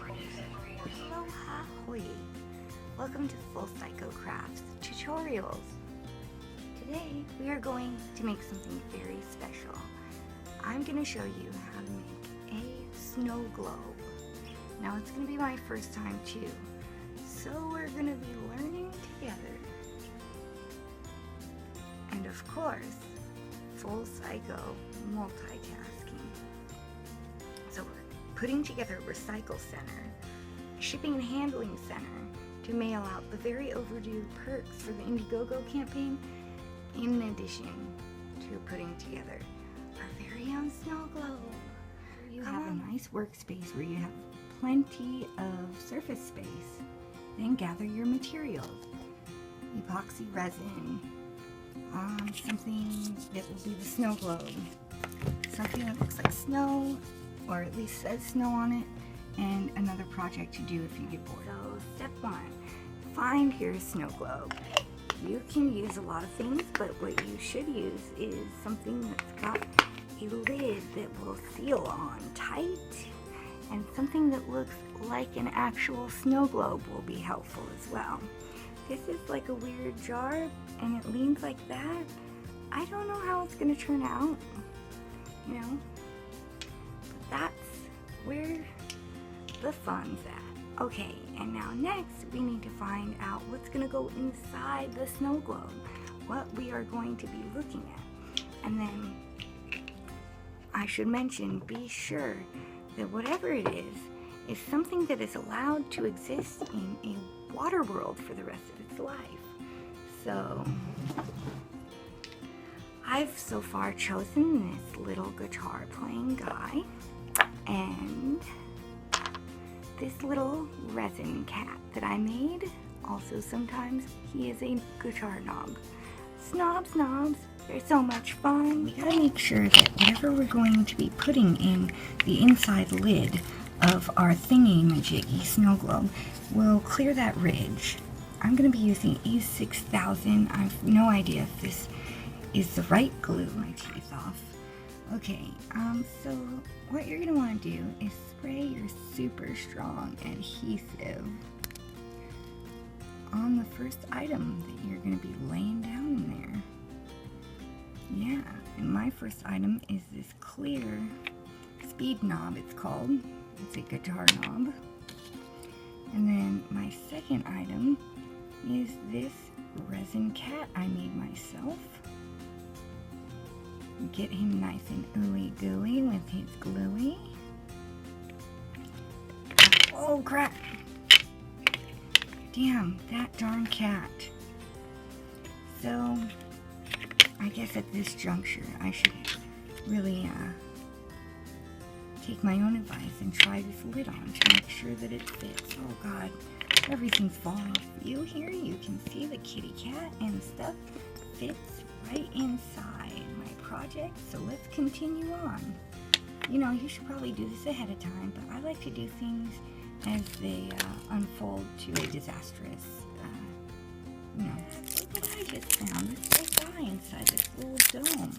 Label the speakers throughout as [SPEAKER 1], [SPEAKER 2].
[SPEAKER 1] Aloha hoi! Welcome to Full Psycho Crafts Tutorials. Today we are going to make something very special. I'm going to show you how to make a snow globe. Now it's going to be my first time too, so we're going to be learning together. And of course, full psycho multitasking. So we're putting together a recycle center, a shipping and handling center to mail out the very overdue perks for the Indiegogo campaign, in addition to putting together our very own snow globe. You have a nice workspace where you have plenty of surface space. Then gather your materials. Epoxy resin, something that will be the snow globe, something that looks like snow, or at least says snow on it, and another project to do if you get bored. So step one, find your snow globe. You can use a lot of things, but what you should use is something that's got a lid that will seal on tight, and something that looks like an actual snow globe will be helpful as well. This is like a weird jar and it leans like that. I don't know how it's gonna turn out, you know, but that's where the fun's at. Okay, and now next we need to find out what's gonna go inside the snow globe, what we are going to be looking at. And then I should mention, be sure that whatever it is something that is allowed to exist in a water world for the rest of its life. So I've so far chosen this little guitar playing guy and this little resin cat that I made. Also sometimes he is a guitar knob. Snobs, they're so much fun. We gotta make sure that whatever we're going to be putting in the inside lid of our thingy-majiggy snow globe will clear that ridge. I'm going to be using E6000. I have no idea if this is the right glue. My teeth off. Okay, so what you're going to want to do is spray your super strong adhesive on the first item that you're going to be laying down in there. Yeah, and my first item is this clear speed knob, it's called. It's a guitar knob. And then my second item is this resin cat I made myself. Get him nice and ooey gooey with his gluey. Oh crap! Damn, that darn cat. So, I guess at this juncture I should really take my own advice and try this lid on to make sure that it fits. Oh god, everything's falling off. You here, you can see the kitty cat and stuff fits right inside my project. So let's continue on. You know, you should probably do this ahead of time, but I like to do things as they unfold to a disastrous, you know. Look what I just found, this little guy inside this little dome.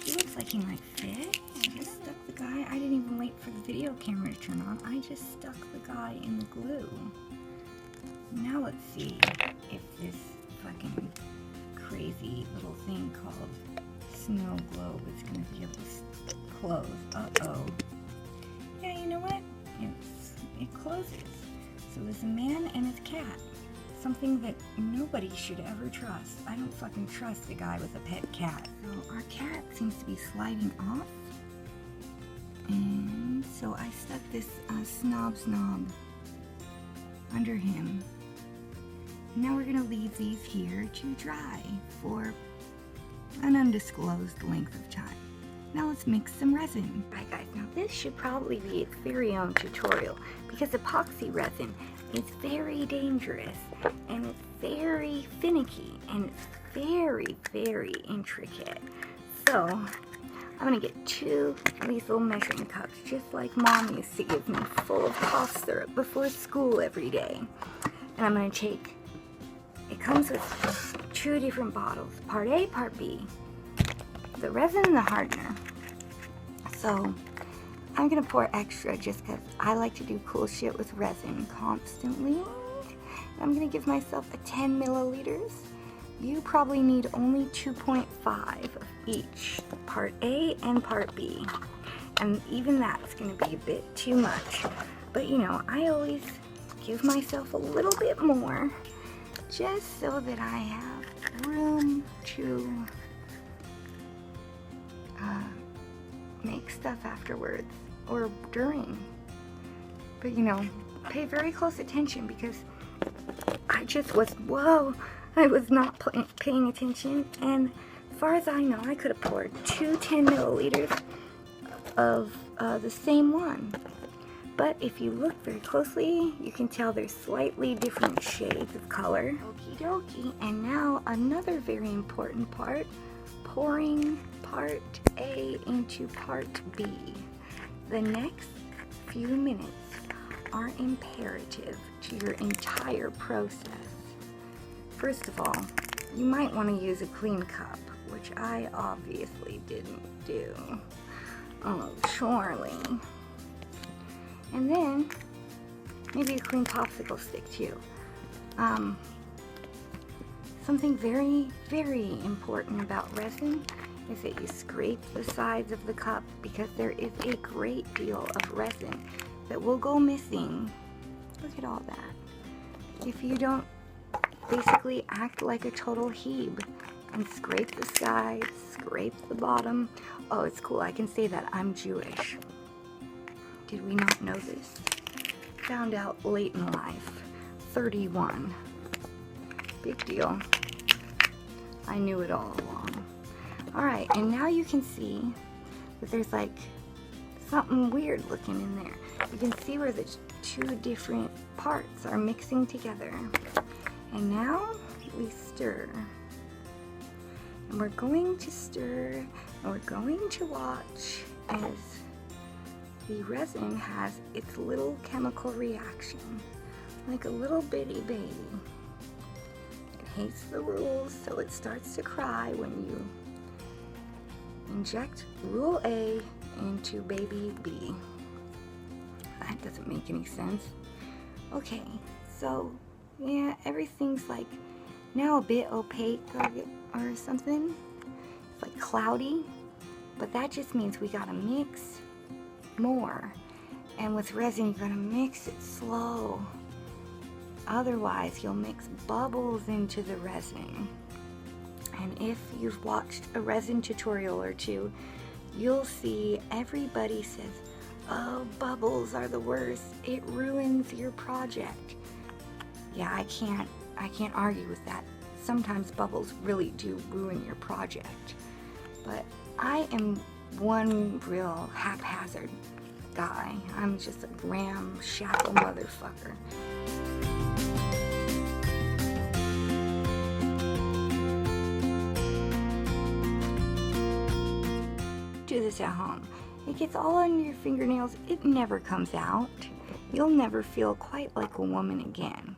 [SPEAKER 1] He looks like he might fit. I just stuck the guy. I didn't even wait for the video camera to turn on. I just stuck the guy in the glue. Now let's see if this fucking crazy little thing called snow globe is going to be able to close. Uh-oh. Yeah, you know what? It closes. So there's a man and his cat. Something that nobody should ever trust. I don't fucking trust a guy with a pet cat. So our cat seems to be sliding off. And so I stuck this snob under him. And now we're going to leave these here to dry for an undisclosed length of time. Now let's mix some resin. Alright guys, now this should probably be its very own tutorial because epoxy resin is very dangerous and it's very finicky and it's very, very intricate. So I'm gonna get 2 of these little measuring cups just like Mom used to give me, full of cough syrup before school every day. And I'm gonna take, it comes with 2 different bottles, part A, part B. The resin and the hardener. So I'm gonna pour extra just because I like to do cool shit with resin constantly. I'm gonna give myself a 10 milliliters. You probably need only 2.5 of each, part A and part B. And even that's gonna be a bit too much. But you know, I always give myself a little bit more just so that I have room to make stuff afterwards or during. But you know, pay very close attention because I just was, whoa, I was not paying attention, and as far as I know, I could have poured 2 10 milliliters of the same one. But if you look very closely, you can tell there's slightly different shades of color. Okie dokie. And now another very important part, pouring part A into part B. The next few minutes are imperative to your entire process. First of all, you might want to use a clean cup, which I obviously didn't do. Oh, surely. And then, maybe a clean popsicle stick too. Something very, very important about resin is that you scrape the sides of the cup because there is a great deal of resin that will go missing. Look at all that. If you don't basically act like a total heeb and scrape the sides, scrape the bottom. Oh, it's cool. I can say that I'm Jewish. Did we not know this? Found out late in life. 31. Big deal. I knew it all along. Alright, and now you can see that there's like something weird looking in there. You can see where the two different parts are mixing together. And now we stir. And we're going to stir, and we're going to watch as the resin has its little chemical reaction, like a little bitty baby. It hates the rules, so it starts to cry when you inject rule A into baby B. That doesn't make any sense. Okay, so yeah, everything's like now a bit opaque or something. It's like cloudy, but that just means we gotta mix more. And with resin, you gotta mix it slow. Otherwise, you'll mix bubbles into the resin. And if you've watched a resin tutorial or two, you'll see everybody says, oh, bubbles are the worst. It ruins your project. Yeah, I can't argue with that. Sometimes bubbles really do ruin your project. But I am one real haphazard guy. I'm just a ramshackle motherfucker. Do this at home. It gets all under your fingernails. It never comes out. You'll never feel quite like a woman again.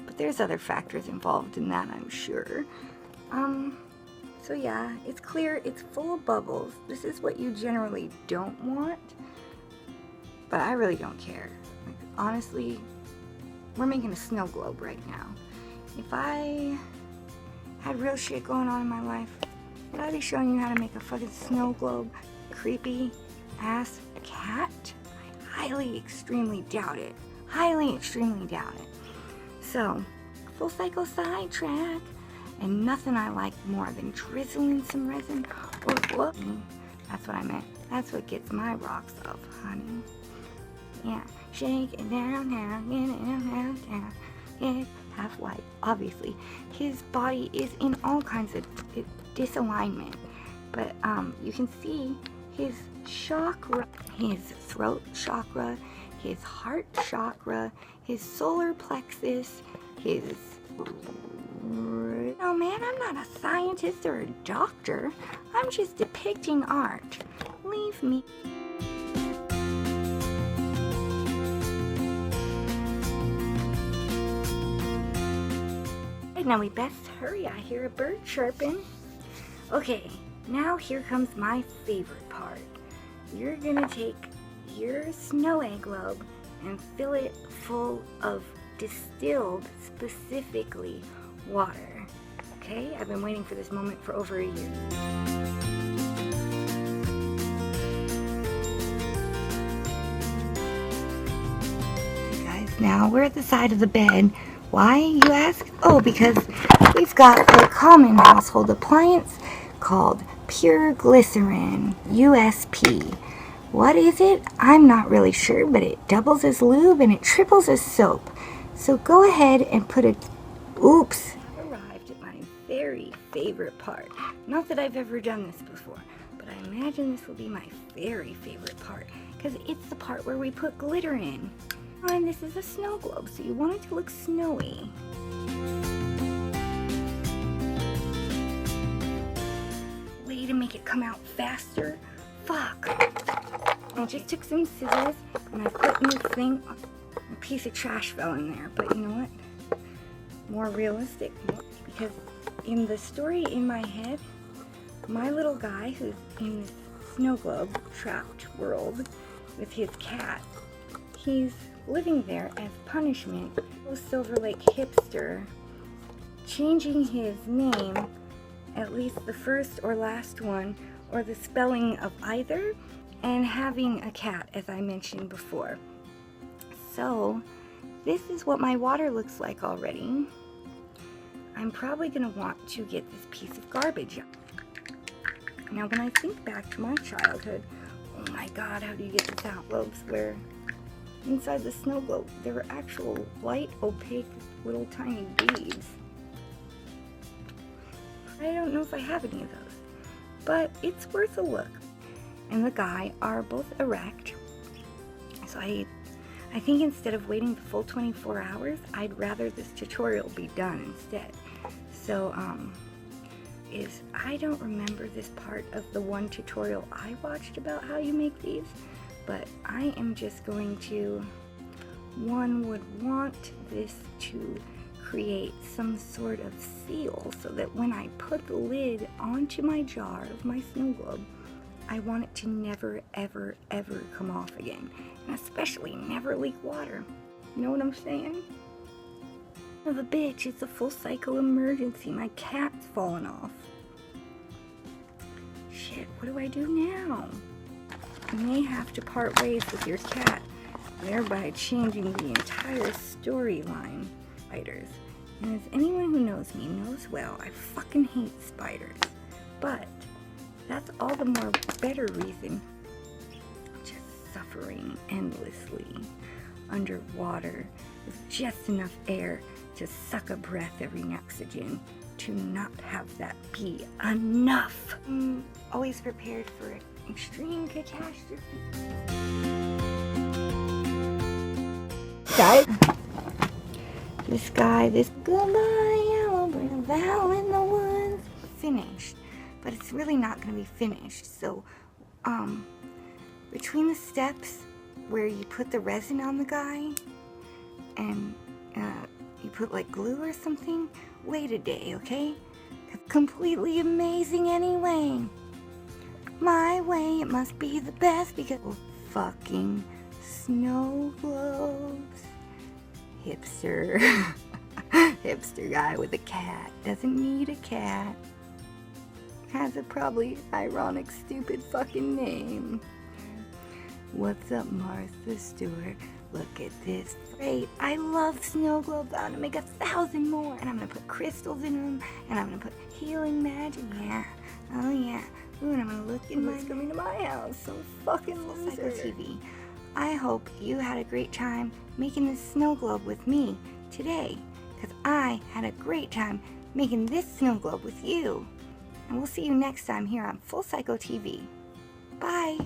[SPEAKER 1] But there's other factors involved in that, I'm sure. So yeah, it's clear, it's full of bubbles. This is what you generally don't want, but I really don't care. Like, honestly, we're making a snow globe right now. If I had real shit going on in my life, would I be showing you how to make a fucking snow globe? Creepy ass cat? I highly, extremely doubt it. Highly, extremely doubt it. So, full cycle sidetrack. And nothing I like more than drizzling some resin or whooping. That's what I meant. That's what gets my rocks off, honey. Yeah, shake it down, down, down, down. Yeah, half white. Obviously, his body is in all kinds of disalignment. But you can see his chakra, his throat chakra, his heart chakra, his solar plexus, his... No, man, I'm not a scientist or a doctor. I'm just depicting art. Leave me. Now we best hurry. I hear a bird chirping. Okay, now here comes my favorite part. You're gonna take your snow egg globe and fill it full of distilled, specifically, water. Okay? I've been waiting for this moment for over a year. Okay, guys, now we're at the side of the bed. Why, you ask? Oh, because we've got a common household appliance called pure glycerin, USP. What is it? I'm not really sure, but it doubles as lube and it triples as soap. So go ahead and put a... Oops. I've arrived at my very favorite part. Not that I've ever done this before, but I imagine this will be my very favorite part, because it's the part where we put glitter in. And this is a snow globe, so you want it to look snowy. Way to make it come out faster. Fuck. I just took some scissors and I put in this thing. A piece of trash fell in there, but you know what? More realistic, because in the story in my head, my little guy who's in this snow globe trapped world with his cat, he's living there as punishment. Silver Lake Hipster, changing his name, at least the first or last one, or the spelling of either, and having a cat, as I mentioned before. So this is what my water looks like already. I'm probably going to want to get this piece of garbage out. Now when I think back to my childhood, oh my god, how do you get this out? Globes where inside the snow globe there were actual white, opaque, little tiny beads. I don't know if I have any of those, but it's worth a look. And the guy are both erect, so I think instead of waiting the full 24 hours, I'd rather this tutorial be done instead. So, I don't remember this part of the one tutorial I watched about how you make these, but I am just going to, one would want this to create some sort of seal so that when I put the lid onto my jar of my snow globe, I want it to never, ever, ever come off again. And especially never leak water. You know what I'm saying? Son of a bitch, it's a full cycle emergency. My cat's fallen off. Shit, what do I do now? You may have to part ways with your cat, thereby changing the entire storyline. Spiders. And as anyone who knows me knows well, I fucking hate spiders. But that's all the more better reason just suffering endlessly underwater with just enough air to suck a breath every oxygen to not have that be enough. I'm always prepared for an extreme catastrophe. Guys, this goodbye, I will bring a vow in the woods. Finished. But it's really not going to be finished. So, between the steps where you put the resin on the guy and you put like glue or something, wait a day, okay? It's completely amazing anyway. My way, it must be the best because fucking snow globes. Hipster. Hipster guy with a cat. Doesn't need a cat. Has a probably ironic, stupid fucking name. What's up, Martha Stewart? Look at this. Great. I love snow globes. I'm gonna make 1,000 more. And I'm gonna put crystals in them. And I'm gonna put healing magic. Yeah. Oh, yeah. Ooh, and I'm gonna look in what's coming to my house. So fucking loser. TV. I hope you had a great time making this snow globe with me today. Because I had a great time making this snow globe with you. And we'll see you next time here on Full Cycle TV. Bye!